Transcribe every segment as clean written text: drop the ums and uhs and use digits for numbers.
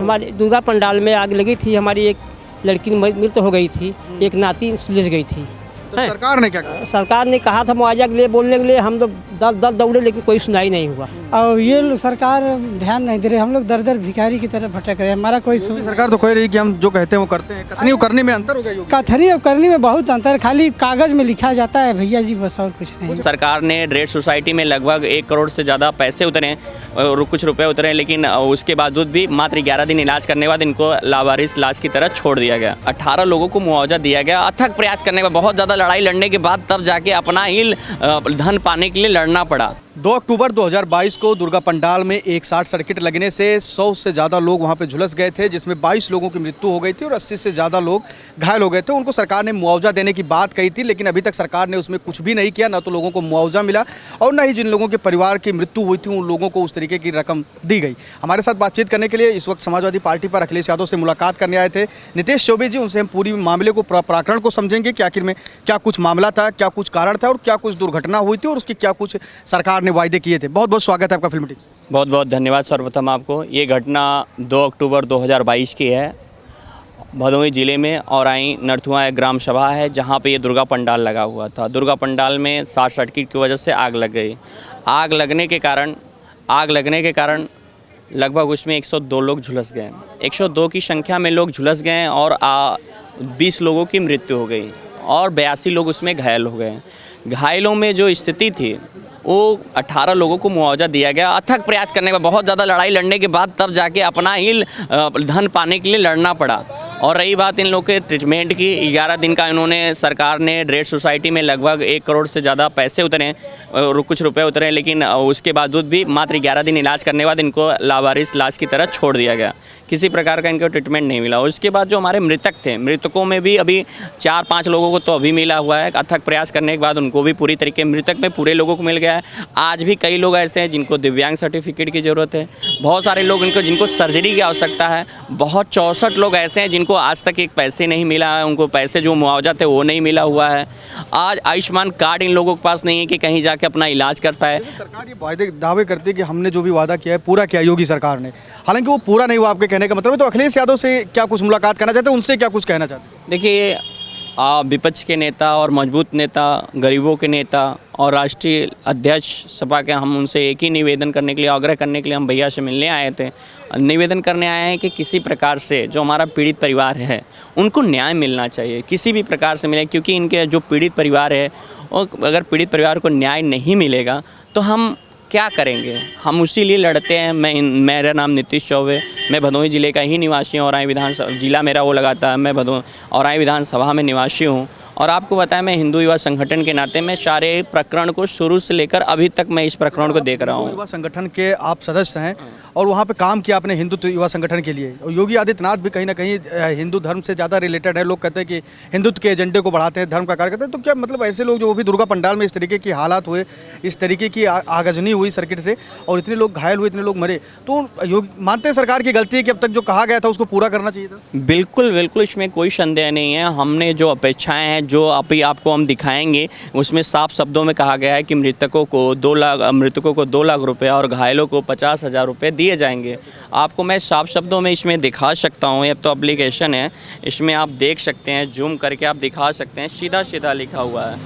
हमारे दुर्गा पंडाल में आग लगी थी, हमारी एक लड़की की मृत्यु हो गई थी, एक नाती सुलझ गई थी। तो सरकार ने क्या कहा? सरकार ने कहा था मुआवजा के लिए बोलने के लिए, हम तो दर दौड़े लेकिन कोई सुनाई नहीं हुआ। और ये लोग सरकार ध्यान नहीं दे रहे, हम लोग दर दर भिखारी की तरह भटक रहे हैं। हमारा कोई सरकार तो कह रही है कि हम जो कहते हैं वो करते हैं। कथनी करने में अंतर हो गया योगी? कथनी और करनी में बहुत अंतर, खाली कागज में लिखा जाता है भैया जी, बस और कुछ नहीं। सरकार ने रेड सोसाइटी में लगभग 1 करोड़ से ज़्यादा पैसे उतरे और कुछ रुपए उतरे, लेकिन उसके बावजूद भी मात्र 11 दिन इलाज करने के बाद इनको लावारिस लाश की तरह छोड़ दिया गया। 18 लोगों को मुआवजा दिया गया। अथक प्रयास करने के बाद, बहुत ज़्यादा लड़ाई लड़ने के बाद तब जाके अपना ही धन पाने के लिए लड़ना पड़ा। 2 अक्टूबर 2022 को दुर्गा पंडाल में एक शॉर्ट सर्किट लगने से 100 से ज़्यादा लोग वहां पे झुलस गए थे, जिसमें 22 लोगों की मृत्यु हो गई थी और 80 से ज़्यादा लोग घायल हो गए थे। उनको सरकार ने मुआवजा देने की बात कही थी, लेकिन अभी तक सरकार ने उसमें कुछ भी नहीं किया। न तो लोगों को मुआवजा मिला और न ही जिन लोगों के परिवार की मृत्यु हुई थी उन लोगों को उस तरीके की रकम दी गई। हमारे साथ बातचीत करने के लिए इस वक्त समाजवादी पार्टी पर अखिलेश यादव से मुलाकात करने आए थे नितेश चौबे जी। उनसे हम पूरी मामले को प्रकरण को समझेंगे कि आखिर में क्या कुछ मामला था, क्या कुछ कारण था और क्या कुछ दुर्घटना हुई थी और उसकी क्या कुछ सरकार ने वायदे किए थे। बहुत बहुत स्वागत है आपका फिल्म टिक्स। बहुत बहुत धन्यवाद सर्वप्रथम आपको। ये घटना 2 अक्टूबर 2022 की है। भदोही ज़िले में औराई नरथुआ एक ग्राम सभा है, जहाँ पे ये दुर्गा पंडाल लगा हुआ था। दुर्गा पंडाल में शॉर्ट सर्किट की वजह से आग लग गई। आग लगने के कारण लगभग उसमें 102 लोग झुलस गए। 102 की संख्या में लोग झुलस गए और 20 लोगों की मृत्यु हो गई और 82 लोग उसमें घायल हो गए। घायलों में जो स्थिति थी वो 18 लोगों को मुआवजा दिया गया। अथक प्रयास करने के बाद, बहुत ज़्यादा लड़ाई लड़ने के बाद तब जाके अपना ही धन पाने के लिए लड़ना पड़ा। और रही बात इन लोग के ट्रीटमेंट की, 11 दिन का इन्होंने सरकार ने रेड सोसाइटी में लगभग 1 करोड़ से ज़्यादा पैसे उतरे और कुछ रुपए उतरे, लेकिन उसके बावजूद भी मात्र 11 दिन इलाज करने के बाद इनको लावारिस लाश की तरह छोड़ दिया गया। किसी प्रकार का इनको ट्रीटमेंट नहीं मिला। उसके बाद जो हमारे मृतक थे, मृतकों में भी अभी 4-5 लोगों को तो अभी मिला हुआ है। अथक प्रयास करने के बाद उनको भी पूरी तरीके, मृतक में पूरे लोगों को मिल गया है। आज भी कई लोग ऐसे हैं जिनको दिव्यांग सर्टिफिकेट की ज़रूरत है। बहुत सारे लोग जिनको सर्जरी की आवश्यकता है। बहुत 64 लोग ऐसे हैं जिनको आज तक एक पैसे नहीं मिला है, उनको पैसे जो मुआवजा थे वो नहीं मिला हुआ है। आज आयुष्मान कार्ड इन लोगों के पास नहीं है कि कहीं जाके अपना इलाज कर पाए। सरकार ये वायदे दावे करती है कि हमने जो भी वादा किया है पूरा किया योगी सरकार ने, हालांकि वो पूरा नहीं हुआ। आपके कहने का मतलब है। तो अखिलेश यादव से क्या कुछ मुलाकात करना चाहते हैं, उनसे क्या कुछ कहना चाहते हैं? देखिए, विपक्ष के नेता और मजबूत नेता, गरीबों के नेता और राष्ट्रीय अध्यक्ष सपा के, हम उनसे एक ही निवेदन करने के लिए, आग्रह करने के लिए हम भैया से मिलने आए थे। निवेदन करने आए हैं कि किसी प्रकार से जो हमारा पीड़ित परिवार है उनको न्याय मिलना चाहिए, किसी भी प्रकार से मिले, क्योंकि इनके जो पीड़ित परिवार है, और अगर पीड़ित परिवार को न्याय नहीं मिलेगा तो हम क्या करेंगे। हम उसी लिए लड़ते हैं। मेरा नाम नीतीश चौबे, मैं भदोही ज़िले का ही निवासी हूँ। औराई विधानसभा जिला मेरा वो लगाता है। मैं औराई विधानसभा में निवासी हूँ। और आपको बताया, मैं हिंदू युवा संगठन के नाते मैं सारे प्रकरण को शुरू से लेकर अभी तक मैं इस प्रकरण को देख रहा हूँ। युवा संगठन के आप सदस्य हैं और वहाँ पे काम किया आपने हिंदू युवा संगठन के लिए। और योगी आदित्यनाथ भी कहीं ना कहीं हिंदू धर्म से ज़्यादा रिलेटेड है। लोग कहते हैं कि हिंदुत्व के एजेंडे को बढ़ाते हैं, धर्म का कार्य करते हैं। तो क्या मतलब ऐसे लोग जो वो भी दुर्गा पंडाल में इस तरीके की हालात हुए, इस तरीके की आगजनी हुई सर्किट से और इतने लोग घायल हुए, इतने लोग मरे, तो मानते हैं सरकार की गलती है कि अब तक जो कहा गया था उसको पूरा करना चाहिए था? बिल्कुल बिल्कुल, इसमें कोई संदेह नहीं है। हमने जो अपेक्षाएं हैं, जो अभी आपको हम दिखाएंगे, उसमें साफ शब्दों में कहा गया है कि मृतकों को 2 लाख रुपए और घायलों को 50,000 रुपये दिए जाएंगे। आपको मैं साफ शब्दों में इसमें दिखा सकता हूँ। ये तो एप्लीकेशन है, इसमें आप देख सकते हैं, जूम करके आप दिखा सकते हैं। सीधा सीधा लिखा हुआ है,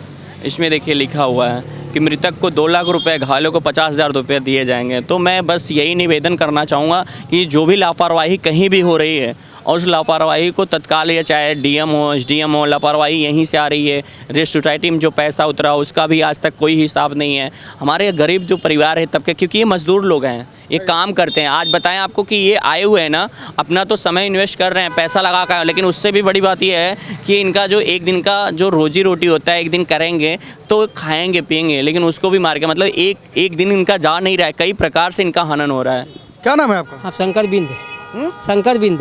इसमें देखिए लिखा हुआ है कि मृतक को 2 लाख रुपए, घायलों को 50,000 रुपये दिए जाएंगे। तो मैं बस यही निवेदन करना चाहूँगा कि जो भी लापरवाही कहीं भी हो रही है और उस लापरवाही को तत्काल, या चाहे डीएम हो, एसडीएम हो, लापरवाही यहीं से आ रही है। रेड सोसाइटी में जो पैसा उतरा उसका भी आज तक कोई हिसाब नहीं है। हमारे गरीब जो परिवार है तबके, क्योंकि ये मजदूर लोग हैं, ये काम करते हैं। आज बताएं आपको कि ये आए हुए हैं ना, अपना तो समय इन्वेस्ट कर रहे हैं, पैसा लगा कर, लेकिन उससे भी बड़ी बात ये है कि इनका जो एक दिन का जो रोजी रोटी होता है, एक दिन करेंगे तो खाएंगे पिएंगे, लेकिन उसको भी मार के, मतलब एक दिन इनका जा नहीं रहा है। कई प्रकार से इनका हनन हो रहा है। क्या नाम है आपका? आप शंकर बिंद। शंकर बिंद।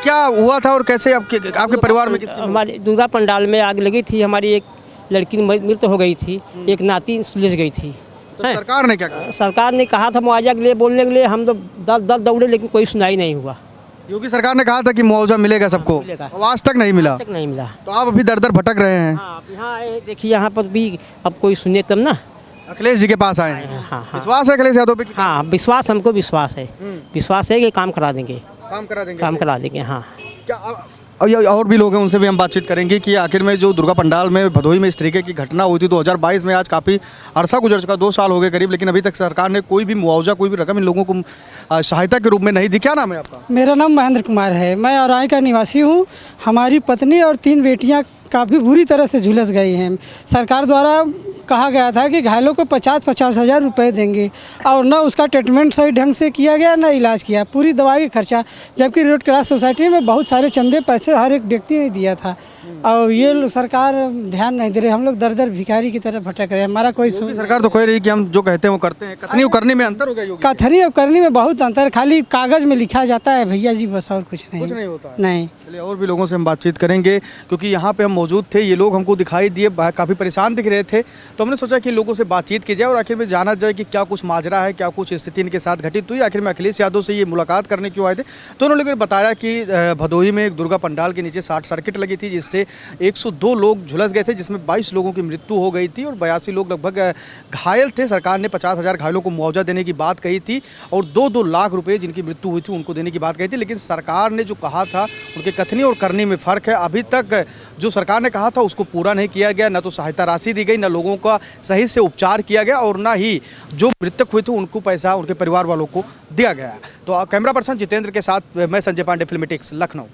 क्या हुआ था और कैसे आपके परिवार में? हमारे दुर्गा पंडाल में आग लगी थी, हमारी एक लड़की की मृत्यु हो गई थी, एक नाती सुलझ गई थी। तो सरकार ने क्या कहा? सरकार ने कहा था मुआवजा के लिए बोलने के लिए, हम तो दर दौड़े लेकिन कोई सुनाई नहीं हुआ। योगी सरकार ने कहा था कि मुआवजा मिलेगा सबको, आज तक नहीं मिला। तक नहीं मिला। तो आप अभी दर दर भटक रहे हैं। हाँ, देखिए यहाँ पर भी अब कोई सुने तब ना। अखिलेश जी के पास आए हैं। हाँ, विश्वास है अखिलेश यादव पे? हाँ, विश्वास, हमको विश्वास है। विश्वास है कि काम करा देंगे। काम करा देंगे। काम करा देंगे। हाँ, क्या और भी लोग हैं, उनसे भी हम बातचीत करेंगे कि आखिर में जो दुर्गा पंडाल में भदोही में इस तरीके की घटना हुई थी 2022 में, आज काफ़ी अरसा गुजर चुका, 2 साल हो गए करीब, लेकिन अभी तक सरकार ने कोई भी मुआवजा, कोई भी रकम इन लोगों को सहायता के रूप में नहीं दी। क्या नाम है आपका? मेरा नाम महेंद्र कुमार है, मैं औराई का निवासी हूँ। हमारी पत्नी और 3 बेटियाँ काफ़ी बुरी तरह से झुलस गई हैं। सरकार द्वारा कहा गया था कि घायलों को 50-50 हज़ार रुपये देंगे और न उसका ट्रीटमेंट सही ढंग से किया गया, न इलाज किया, पूरी दवाई का खर्चा, जबकि रेड क्रॉस सोसाइटी में बहुत सारे चंदे पैसे हर एक व्यक्ति ने दिया था और ये लोग सरकार ध्यान नहीं दे रहे। हम लोग दर दर भिखारी की तरह भटक रहे हैं। हमारा कोई सरकार तो कह रही है कि हम जो कहते हैं वो करते हैं। कथनी और करनी में अंतर हो गया योगी? कथनी और करनी में बहुत अंतर, खाली कागज़ में लिखा जाता है भैया जी, बस, और कुछ नहीं होता है। नहीं। चलिए और भी लोगों से हम बातचीत करेंगे, क्योंकि यहाँ पे हम मौजूद थे, ये लोग हमको दिखाई दिए, काफ़ी परेशान दिख रहे थे, तो हमने सोचा कि लोगों से बातचीत की जाए और आखिर में जाना जाए कि क्या कुछ माजरा है, क्या कुछ स्थिति इनके साथ घटित हुई। आखिर में अखिलेश यादव से ये मुलाकात करने क्यों आए थे, तो उन्होंने लोगों ने बताया कि भदोही में एक दुर्गा पंडाल के नीचे शॉर्ट सर्किट लगी थी, जिससे 102 लोग झुलस गए थे, जिसमें 22 लोगों की मृत्यु हो गई थी और 82 लोग लगभग घायल थे। सरकार ने 50,000 घायलों को मुआवजा देने की बात कही थी और 2-2 लाख रुपए जिनकी मृत्यु हुई थी उनको देने की बात कही थी, लेकिन सरकार ने जो कहा था उनके कथनी और करनी में फ़र्क है। अभी तक जो सरकार ने कहा था उसको पूरा नहीं किया गया, न तो सहायता राशि दी गई, न लोगों का सही से उपचार किया गया और न ही जो मृतक हुए थे उनको पैसा उनके परिवार वालों को दिया गया। तो कैमरा पर्सन जितेंद्र के साथ मैं संजय पांडे, फिल्मीटिक्स, लखनऊ।